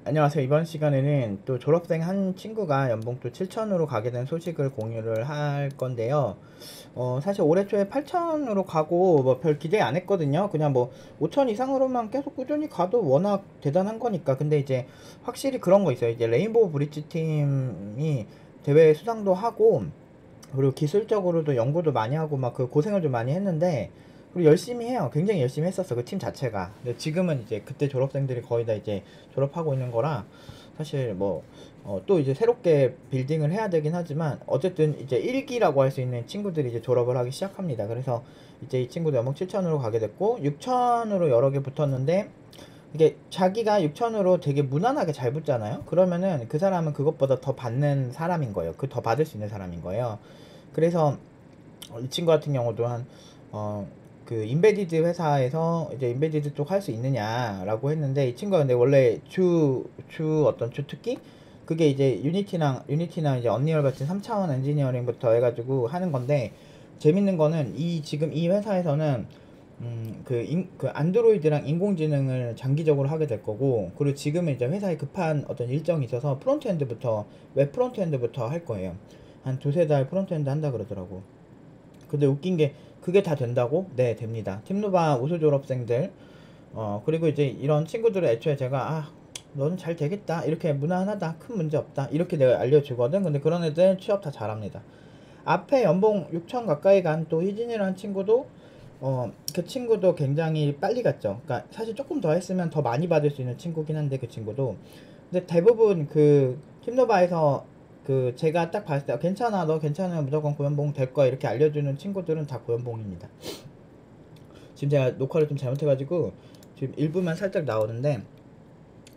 안녕하세요. 이번 시간에는 또 졸업생 한 친구가 연봉 또 7천으로 가게 된 소식을 공유를 할 건데요. 사실 올해 초에 8천으로 가고 뭐 별 기대 안 했거든요. 그냥 뭐 5천 이상으로만 계속 꾸준히 가도 워낙 대단한 거니까. 근데 이제 확실히 그런 거 있어요. 이제 레인보우 브릿지 팀이 대회 수상도 하고 그리고 기술적으로도 연구도 많이 하고 막 그 고생을 좀 많이 했는데 그리고 열심히 해요. 굉장히 열심히 했었어. 그 팀 자체가. 근데 지금은 이제 그때 졸업생들이 거의 다 이제 졸업하고 있는 거라 사실 뭐 또 이제 새롭게 빌딩을 해야 되긴 하지만 어쨌든 이제 1기라고 할 수 있는 친구들이 이제 졸업을 하기 시작합니다. 그래서 이제 이 친구도 연봉 7천으로 가게 됐고 6천으로 여러 개 붙었는데 이게 자기가 6천으로 되게 무난하게 잘 붙잖아요. 그러면은 그 사람은 그것보다 더 받는 사람인 거예요. 그 더 받을 수 있는 사람인 거예요. 그래서 이 친구 같은 경우도 그 인베디드 회사에서 이제 인베디드 쪽 할 수 있느냐라고 했는데 이 친구가 근데 원래 주 어떤 주특기? 그게 이제 유니티랑 이제 언리얼 같은 3차원 엔지니어링부터 해가지고 하는 건데 재밌는 거는 지금 이 회사에서는 그 안드로이드랑 인공지능을 장기적으로 하게 될 거고, 그리고 지금은 이제 회사에 급한 어떤 일정이 있어서 웹 프론트엔드부터 할 거예요. 한 두세 달 프론트엔드 한다 그러더라고. 근데 웃긴 게 그게 다 된다고? 네, 됩니다. 팀노바 우수 졸업생들, 그리고 이제 이런 친구들을 애초에 제가, 너는 잘 되겠다. 이렇게 무난하다. 큰 문제 없다. 이렇게 내가 알려주거든. 근데 그런 애들 취업 다 잘합니다. 앞에 연봉 6천 가까이 간 또 희진이라는 친구도 그 친구도 굉장히 빨리 갔죠. 그러니까 사실 조금 더 했으면 더 많이 받을 수 있는 친구긴 한데 그 친구도 근데 대부분 그 팀노바에서 그 제가 딱 봤을 때 괜찮아 너 괜찮으면 무조건 고연봉 될 거야 이렇게 알려주는 친구들은 다 고연봉입니다. 지금 제가 녹화를 좀 잘못해가지고 지금 일부만 살짝 나오는데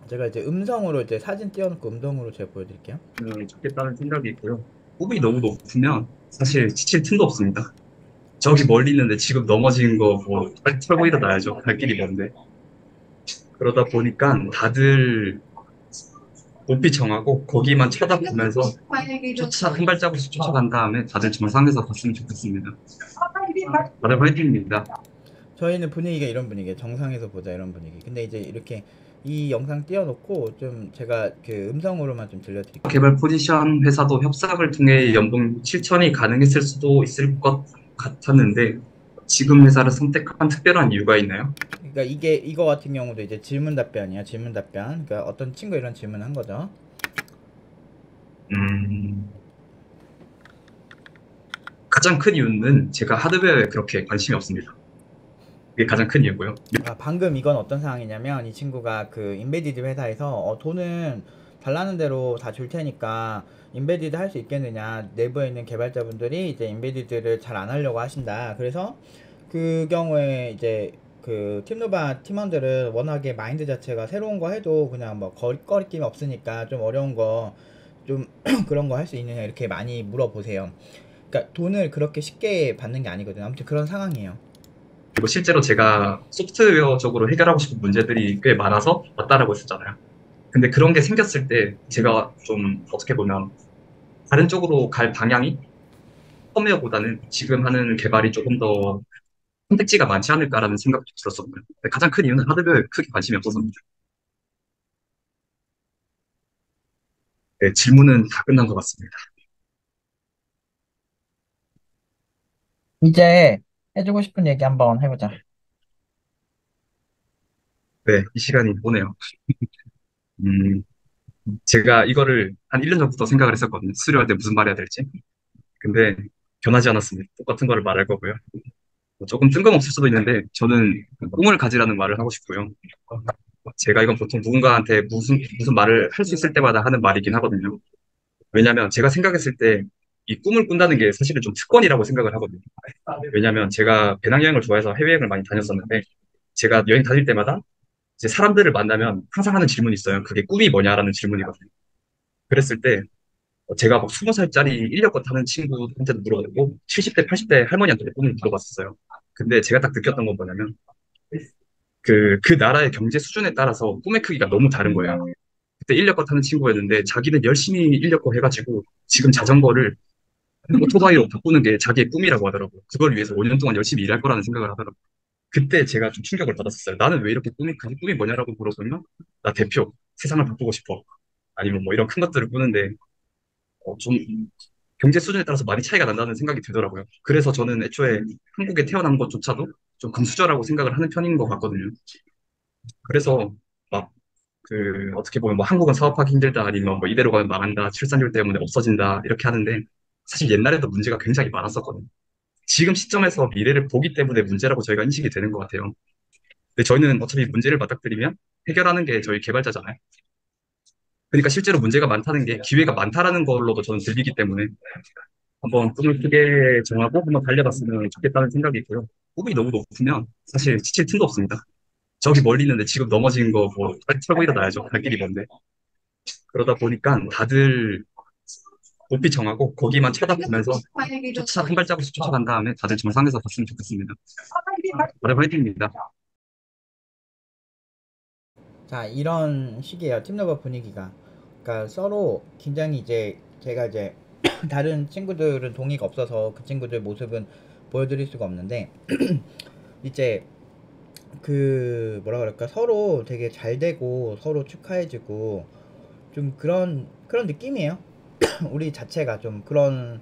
제가 이제 음성으로 이제 사진 띄워놓고 음성으로 제가 보여드릴게요. 좋겠다는 생각이 있고요. 꿈이 너무 높으면 사실 지칠 틈도 없습니다. 저기 멀리 있는데 지금 넘어진 거 뭐 빨리 털고 일어나야죠. 갈 길이 먼데. 그러다 보니까 다들 높이 정하고 거기만 쳐다보면서 한 발자국씩 쫓아간 다음에 다들 정말 상에서 봤으면 좋겠습니다. 다들 화이팅입니다. 저희는 분위기가 이런 분위기예요. 정상에서 보자 이런 분위기. 근데 이제 이렇게 이 영상 띄워놓고 좀 제가 그 음성으로만 좀 들려드릴게요. 개발 포지션 회사도 협상을 통해 연봉 7천이 가능했을 수도 있을 것 같았는데 지금 회사를 선택한 특별한 이유가 있나요? 그러니까 이거 같은 경우도 이제 질문 답변이야. 질문 답변. 그러니까 어떤 친구 이런 질문을 한 거죠. 음, 가장 큰 이유는 제가 하드웨어에 그렇게 관심이 없습니다. 그게 가장 큰 이유고요. 방금 이건 어떤 상황이냐면 이 친구가 그 인베디드 회사에서 돈은 달라는 대로 다 줄 테니까 인베디드 할 수 있겠느냐. 내부에 있는 개발자분들이 이제 인베디드를 잘 안 하려고 하신다. 그래서 그 경우에 이제 그 팀노바 팀원들은 워낙에 마인드 자체가 새로운 거 해도 그냥 뭐 거리낌이 없으니까 좀 어려운 거 좀 그런 거 할 수 있느냐 이렇게 많이 물어보세요. 그러니까 돈을 그렇게 쉽게 받는 게 아니거든요. 아무튼 그런 상황이에요. 그리고 실제로 제가 소프트웨어적으로 해결하고 싶은 문제들이 꽤 많아서 왔다라고 했었잖아요. 근데 그런 게 생겼을 때 제가 좀 어떻게 보면 다른 쪽으로 갈 방향이 펌웨어보다는 지금 하는 개발이 조금 더 선택지가 많지 않을까라는 생각도 들었었고요. 근데 가장 큰 이유는 하드웨어에 크게 관심이 없어서입니다. 네, 질문은 다 끝난 것 같습니다. 이제 해주고 싶은 얘기 한번 해보자. 네, 이 시간이 오네요. 음, 제가 이거를 한 1년 전부터 생각을 했었거든요. 수료할 때 무슨 말 해야 될지. 근데 변하지 않았습니다. 똑같은 거를 말할 거고요. 조금 뜬금없을 수도 있는데 저는 꿈을 가지라는 말을 하고 싶고요. 제가 이건 보통 누군가한테 무슨 말을 할 수 있을 때마다 하는 말이긴 하거든요. 왜냐면 제가 생각했을 때 이 꿈을 꾼다는 게 사실은 좀 특권이라고 생각을 하거든요. 왜냐면 제가 배낭여행을 좋아해서 해외여행을 많이 다녔었는데 제가 여행 다닐 때마다 이제 사람들을 만나면 항상 하는 질문이 있어요. 그게 꿈이 뭐냐라는 질문이거든요. 그랬을 때 제가 막 20살짜리 인력거 타는 친구한테도 물어보고 70대, 80대 할머니한테도 꿈을 물어봤었어요. 근데 제가 딱 느꼈던 건 뭐냐면 그 나라의 경제 수준에 따라서 꿈의 크기가 너무 다른 거예요. 그때 인력거 타는 친구였는데 자기는 열심히 인력거 해가지고 지금 자전거를 오토바이로 바꾸는 게 자기의 꿈이라고 하더라고요. 그걸 위해서 5년 동안 열심히 일할 거라는 생각을 하더라고요. 그때 제가 좀 충격을 받았었어요. 나는 왜 이렇게 꿈이 뭐냐라고 물어보면 나 대표. 세상을 바꾸고 싶어. 아니면 뭐 이런 큰 것들을 꾸는데 좀 경제 수준에 따라서 많이 차이가 난다는 생각이 들더라고요. 그래서 저는 애초에 한국에 태어난 것조차도 좀 금수저라고 생각을 하는 편인 것 같거든요. 그래서 막 어떻게 보면 뭐 한국은 사업하기 힘들다 아니면 뭐 이대로 가면 망한다 출산율 때문에 없어진다 이렇게 하는데 사실 옛날에도 문제가 굉장히 많았었거든요. 지금 시점에서 미래를 보기 때문에 문제라고 저희가 인식이 되는 것 같아요. 근데 저희는 어차피 문제를 맞닥뜨리면 해결하는 게 저희 개발자잖아요. 그러니까 실제로 문제가 많다는 게 기회가 많다라는 걸로도 저는 들리기 때문에 한번 꿈을 크게 정하고 한번 달려봤으면 좋겠다는 생각이 있고요. 꿈이 너무 높으면 사실 지칠 틈도 없습니다. 저기 멀리 있는데 지금 넘어진 거 뭐 빨리 차고 일어나야죠. 갈 길이 먼데. 그러다 보니까 다들 높이 정하고 거기만 쳐다보면서 한 발자국씩 쫓아간 다음에 다들 정상에서 봤으면 좋겠습니다. 바로 화이팅입니다. 자, 이런 식이에요. 팀너버 분위기가. 그러니까 서로 굉장히 이제 제가 이제 다른 친구들은 동의가 없어서 그 친구들 모습은 보여드릴 수가 없는데 이제 그 뭐라 그럴까 서로 되게 잘 되고 서로 축하해주고 좀 그런 느낌이에요. 우리 자체가 좀 그런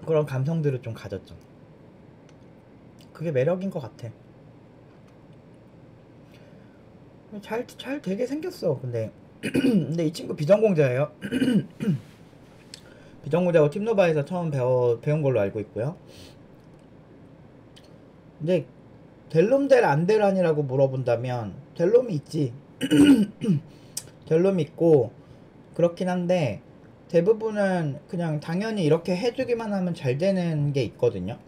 감성들을 좀 가졌죠. 그게 매력인 것 같아. 잘 되게 생겼어. 근데 이 친구 비전공자예요. 비전공자고 팀노바에서 처음 배운 걸로 알고 있고요. 근데 델롬 델 안델란이라고 물어본다면 델롬이 있지. 델롬이 있고 그렇긴 한데 대부분은 그냥 당연히 이렇게 해주기만 하면 잘 되는 게 있거든요.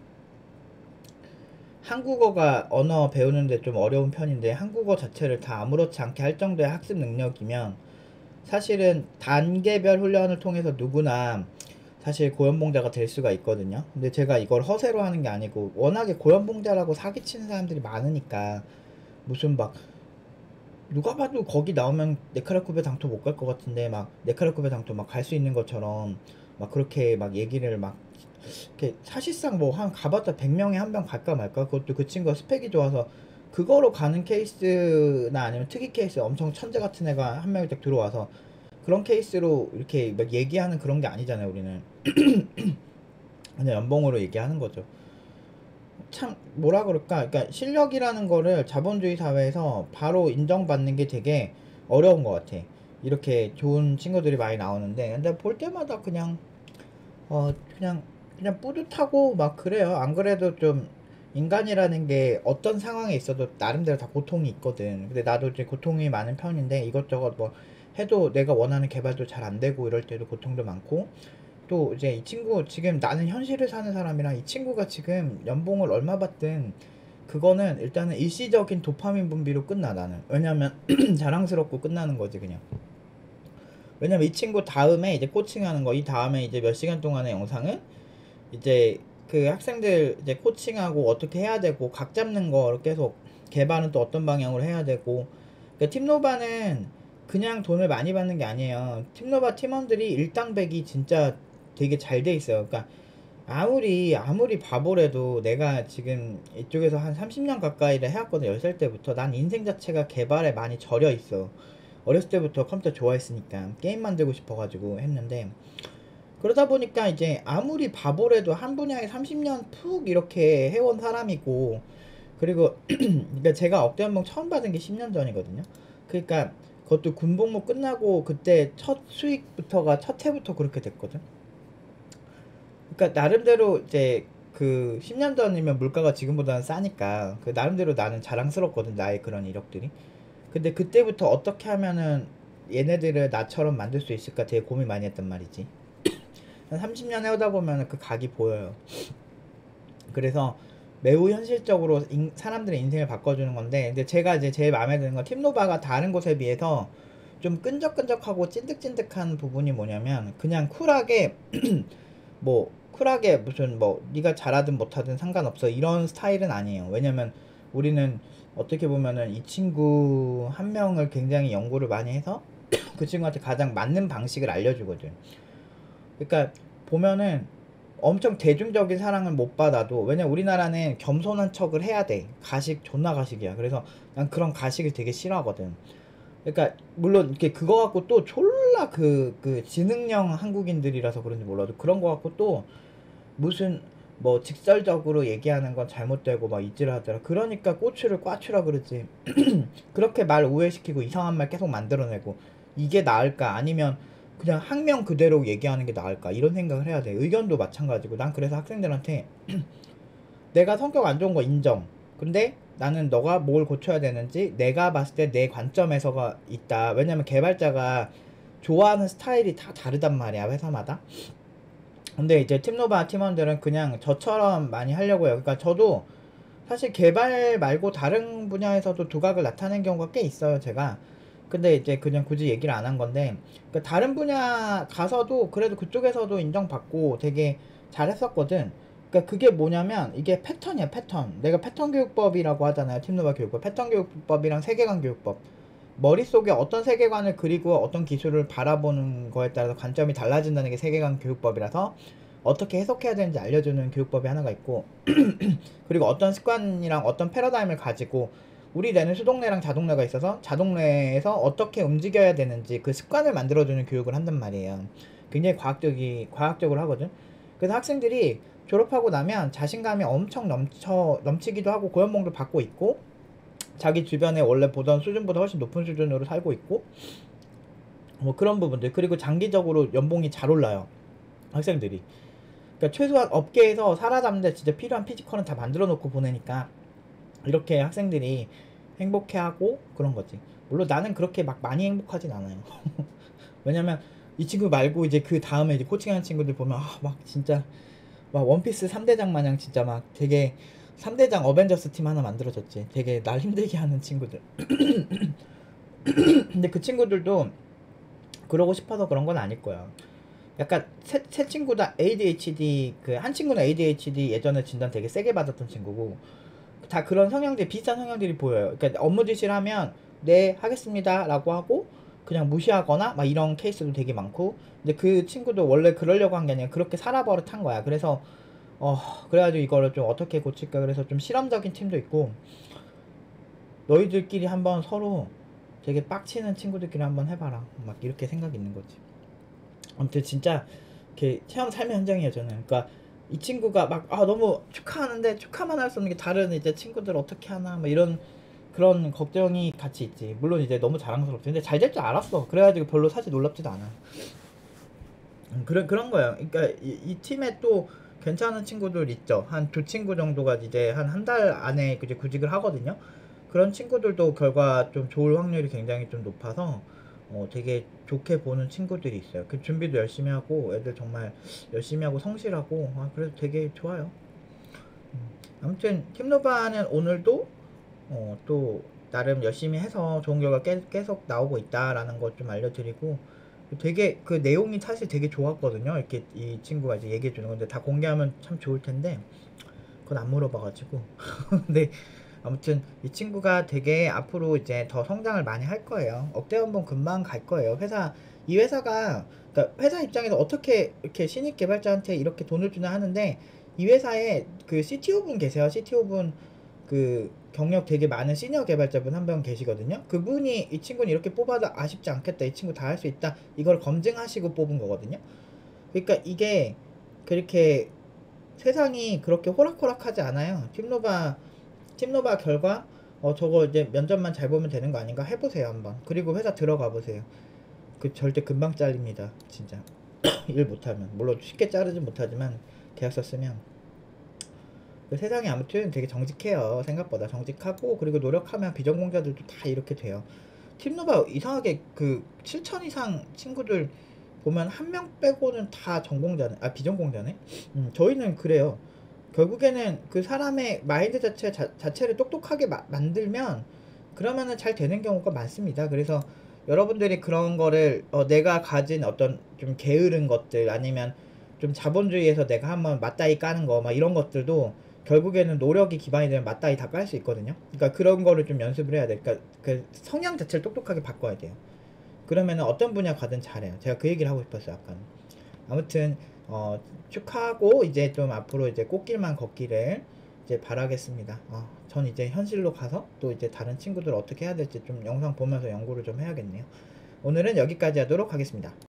한국어가 언어 배우는데 좀 어려운 편인데 한국어 자체를 다 아무렇지 않게 할 정도의 학습 능력이면 사실은 단계별 훈련을 통해서 누구나 사실 고연봉자가 될 수가 있거든요. 근데 제가 이걸 허세로 하는 게 아니고 워낙에 고연봉자라고 사기치는 사람들이 많으니까 무슨 막 누가 봐도 거기 나오면 네카라쿠베 당토 못 갈 것 같은데 막 네카라쿠베 당토 막 갈 수 있는 것처럼 막 그렇게 막 얘기를 막 이렇게 사실상 뭐 한 가봤자 100명에 한 명 갈까 말까 그것도 그 친구가 스펙이 좋아서 그거로 가는 케이스나 아니면 특이 케이스 엄청 천재 같은 애가 한 명이 딱 들어와서 그런 케이스로 이렇게 막 얘기하는 그런 게 아니잖아요 우리는. 그냥 연봉으로 얘기하는 거죠. 참 뭐라 그럴까 그러니까 실력이라는 거를 자본주의 사회에서 바로 인정받는 게 되게 어려운 것 같아. 이렇게 좋은 친구들이 많이 나오는데 근데 볼 때마다 그냥 그냥 뿌듯하고 막 그래요. 안 그래도 좀 인간이라는 게 어떤 상황에 있어도 나름대로 다 고통이 있거든. 근데 나도 이제 고통이 많은 편인데 이것저것 뭐 해도 내가 원하는 개발도 잘 안 되고 이럴 때도 고통도 많고 또 이제 이 친구 지금 나는 현실을 사는 사람이랑 이 친구가 지금 연봉을 얼마 받든 그거는 일단은 일시적인 도파민 분비로 끝나 나는. 왜냐면 자랑스럽고 끝나는 거지 그냥. 왜냐면 이 친구 다음에 이제 코칭하는 거 이 다음에 이제 몇 시간 동안의 영상은 이제 그 학생들 이제 코칭하고 어떻게 해야 되고 각 잡는 거 계속 개발은 또 어떤 방향으로 해야 되고 그러니까 팀노바는 그냥 돈을 많이 받는 게 아니에요. 팀노바 팀원들이 일당백이 진짜 되게 잘 돼 있어요. 그러니까 아무리 바보래도 내가 지금 이쪽에서 한 30년 가까이를 해왔거든. 10살 때부터 난 인생 자체가 개발에 많이 절여 있어. 어렸을 때부터 컴퓨터 좋아했으니까 게임 만들고 싶어가지고 했는데 그러다 보니까 이제 아무리 바보래도 한 분야에 30년 푹 이렇게 해온 사람이고 그리고 그러니까 제가 억대 연봉 처음 받은 게 10년 전이거든요. 그러니까 그것도 군복무 끝나고 그때 첫 수익부터가 첫 해부터 그렇게 됐거든. 그러니까 나름대로 이제 그 10년 전이면 물가가 지금보다는 싸니까 그 나름대로 나는 자랑스럽거든 나의 그런 이력들이. 근데 그때부터 어떻게 하면은 얘네들을 나처럼 만들 수 있을까 되게 고민 많이 했단 말이지. 한 30년 해오다 보면 그 각이 보여요. 그래서 매우 현실적으로 사람들의 인생을 바꿔주는 건데 근데 제가 이제 제일 마음에 드는 건 팀노바가 다른 곳에 비해서 좀 끈적끈적하고 찐득찐득한 부분이 뭐냐면 그냥 쿨하게 뭐 쿨하게 무슨 뭐 네가 잘하든 못하든 상관없어 이런 스타일은 아니에요. 왜냐면 우리는 어떻게 보면은 이 친구 한 명을 굉장히 연구를 많이 해서 그 친구한테 가장 맞는 방식을 알려주거든. 그러니까 보면은 엄청 대중적인 사랑을 못 받아도 왜냐 우리나라는 겸손한 척을 해야 돼. 가식 존나 가식이야. 그래서 난 그런 가식을 되게 싫어하거든. 그러니까 물론 이렇게 그거 갖고 또 졸라 그 지능형 한국인들이라서 그런지 몰라도 그런 거 갖고 또 무슨 뭐 직설적으로 얘기하는 건 잘못되고 막 이지를 하더라. 그러니까 꼬추를 꽈추라 그러지. 그렇게 말 오해시키고 이상한 말 계속 만들어내고 이게 나을까 아니면 그냥 학명 그대로 얘기하는 게 나을까 이런 생각을 해야 돼. 의견도 마찬가지고 난 그래서 학생들한테 내가 성격 안 좋은 거 인정. 근데 나는 너가 뭘 고쳐야 되는지 내가 봤을 때 내 관점에서가 있다. 왜냐면 개발자가 좋아하는 스타일이 다 다르단 말이야 회사마다. 근데 이제 팀노바 팀원들은 그냥 저처럼 많이 하려고 해요. 그러니까 저도 사실 개발 말고 다른 분야에서도 두각을 나타낸 경우가 꽤 있어요, 제가. 근데 이제 그냥 굳이 얘기를 안 한 건데, 그러니까 다른 분야 가서도 그래도 그쪽에서도 인정받고 되게 잘했었거든. 그러니까 그게 뭐냐면 이게 패턴이야, 패턴. 내가 패턴 교육법이라고 하잖아요, 팀노바 교육법. 패턴 교육법이랑 세계관 교육법. 머릿속에 어떤 세계관을 그리고 어떤 기술을 바라보는 거에 따라서 관점이 달라진다는 게 세계관 교육법이라서 어떻게 해석해야 되는지 알려주는 교육법이 하나가 있고 그리고 어떤 습관이랑 어떤 패러다임을 가지고 우리 뇌는 수동뇌랑 자동뇌가 있어서 자동뇌에서 어떻게 움직여야 되는지 그 습관을 만들어주는 교육을 한단 말이에요. 굉장히 과학적으로 하거든. 그래서 학생들이 졸업하고 나면 자신감이 엄청 넘치기도 하고 고연봉도 받고 있고 자기 주변에 원래 보던 수준보다 훨씬 높은 수준으로 살고 있고 뭐 그런 부분들 그리고 장기적으로 연봉이 잘 올라요 학생들이. 그러니까 최소한 업계에서 살아남는데 진짜 필요한 피지컬은 다 만들어 놓고 보내니까 이렇게 학생들이 행복해하고 그런 거지. 물론 나는 그렇게 막 많이 행복하진 않아요. 왜냐면 이 친구 말고 이제 그 다음에 이제 코칭하는 친구들 보면 막 진짜 막 원피스 3대장 마냥 진짜 막 되게 3대장 어벤져스 팀 하나 만들어졌지. 되게 날 힘들게 하는 친구들. 근데 그 친구들도 그러고 싶어서 그런 건 아닐 거야. 약간 세 친구 다 ADHD 그 한 친구는 ADHD 예전에 진단 되게 세게 받았던 친구고 다 그런 성향들 비슷한 성향들이 보여요. 그러니까 업무 지시를 하면 네 하겠습니다라고 하고 그냥 무시하거나 막 이런 케이스도 되게 많고 근데 그 친구도 원래 그러려고 한 게 아니라 그렇게 살아버릇한 거야. 그래서 그래가지고 이거를 좀 어떻게 고칠까 그래서 좀 실험적인 팀도 있고 너희들끼리 한번 서로 되게 빡치는 친구들끼리 한번 해봐라 막 이렇게 생각이 있는 거지. 아무튼 진짜 이렇게 체험 삶의 현장이에요 저는. 그러니까 이 친구가 막 너무 축하하는데 축하만 할 수 없는 게 다른 이제 친구들 어떻게 하나 막 이런 그런 걱정이 같이 있지. 물론 이제 너무 자랑스럽지. 근데 잘 될 줄 알았어. 그래가지고 별로 사실 놀랍지도 않아. 그런 거예요. 그러니까 이 팀에 또 괜찮은 친구들 있죠. 한 두 친구 정도가 이제 한 달 안에 이제 구직을 하거든요. 그런 친구들도 결과 좀 좋을 확률이 굉장히 좀 높아서 되게 좋게 보는 친구들이 있어요. 그 준비도 열심히 하고 애들 정말 열심히 하고 성실하고 그래서 되게 좋아요. 아무튼 팀노바는 오늘도 또 나름 열심히 해서 좋은 결과 계속 나오고 있다라는 것 좀 알려드리고 되게 그 내용이 사실 되게 좋았거든요. 이렇게 이 친구가 이제 얘기해 주는 건데 다 공개하면 참 좋을 텐데 그건 안 물어봐가지고 근데 아무튼 이 친구가 되게 앞으로 이제 더 성장을 많이 할 거예요. 억대 연봉 금방 갈 거예요. 이 회사가 그러니까 회사 입장에서 어떻게 이렇게 신입 개발자한테 이렇게 돈을 주나 하는데 이 회사에 그 CTO 분 계세요. CTO 분 그 경력 되게 많은 시니어 개발자분 한 명 계시거든요. 그분이 이 친구는 이렇게 뽑아도 아쉽지 않겠다. 이 친구 다 할 수 있다. 이걸 검증하시고 뽑은 거거든요. 그러니까 이게 그렇게 세상이 그렇게 호락호락하지 않아요. 팀노바 결과 저거 이제 면접만 잘 보면 되는 거 아닌가 해보세요 한번. 그리고 회사 들어가 보세요. 그 절대 금방 잘립니다 진짜. 일 못하면 물론 쉽게 자르진 못하지만 계약서 쓰면 그 세상이 아무튼 되게 정직해요. 생각보다 정직하고 그리고 노력하면 비전공자들도 다 이렇게 돼요. 팀노바 이상하게 그 7천 이상 친구들 보면 한 명 빼고는 다 전공자네 비전공자네. 저희는 그래요. 결국에는 그 사람의 마인드 자체를 똑똑하게 만들면 그러면은 잘 되는 경우가 많습니다. 그래서 여러분들이 그런 거를 내가 가진 어떤 좀 게으른 것들 아니면 좀 자본주의에서 내가 한번 맞다이 까는 거 막 이런 것들도 결국에는 노력이 기반이 되면 맞다이 다 깔 수 있거든요. 그러니까 그런 거를 좀 연습을 해야 돼. 그러니까 그 성향 자체를 똑똑하게 바꿔야 돼요. 그러면은 어떤 분야 가든 잘해요. 제가 그 얘기를 하고 싶었어요, 아까. 아무튼 축하하고 이제 좀 앞으로 이제 꽃길만 걷기를 이제 바라겠습니다. 전 이제 현실로 가서 또 이제 다른 친구들 어떻게 해야 될지 좀 영상 보면서 연구를 좀 해야겠네요. 오늘은 여기까지 하도록 하겠습니다.